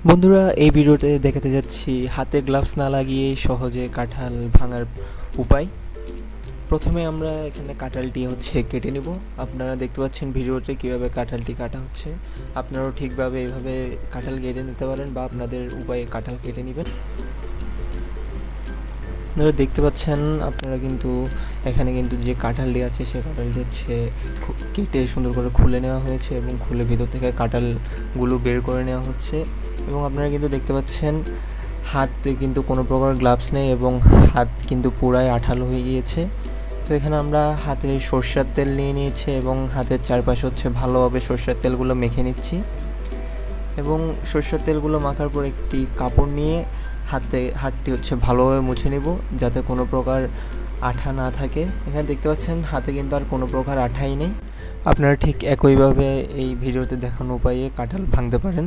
বন্ধুরা, এই ভিডিওতে দেখাতে যাচ্ছি হাতে গ্লাভস না লাগিয়ে সহজে কাঁঠাল ভাঙার উপায়। প্রথমে আমরা এখানে কাঁঠালটি কেটে নেব। আপনারা দেখতে পাচ্ছেন ভিডিওতে কীভাবে কাঁঠালটি কাটা হচ্ছে। আপনারাও ঠিকভাবে এইভাবে কাঁঠাল কেটে নিতে পারেন বা আপনাদের উপায়ে কাঁঠাল কেটে নেবেন। আপনারা দেখতে পাচ্ছেন আপনারা কিন্তু এখানে কিন্তু যে কাঁঠালটি আছে সেই কাঁঠালটি কেটে সুন্দর করে খুলে নেওয়া হয়েছে এবং খুলে ভিতর থেকে কাঁঠালগুলো বের করে নেওয়া হচ্ছে। এবং আপনারা কিন্তু দেখতে পাচ্ছেন হাতে কিন্তু কোনো প্রকার গ্লাভস নেই এবং হাত কিন্তু পুরাই আঠালো হয়ে গিয়েছে। তো এখানে আমরা হাতে সরষের তেল নিয়ে নিয়েছি এবং হাতের চারপাশে ভালোভাবে সরষের তেলগুলো মেখে নিচ্ছি। এবং সরষের তেলগুলো মাখার পর একটি কাপড় নিয়ে হাতটি ভালোভাবে মুছে নেব যাতে কোনো প্রকার আঠা না থাকে। এখানে দেখতে পাচ্ছেন হাতে কিন্তু আর কোনো প্রকার আঠাই নেই। আপনারা ঠিক একইভাবে এই ভিডিওতে দেখানো উপায়ে কাঁঠাল ভাঙতে পারেন।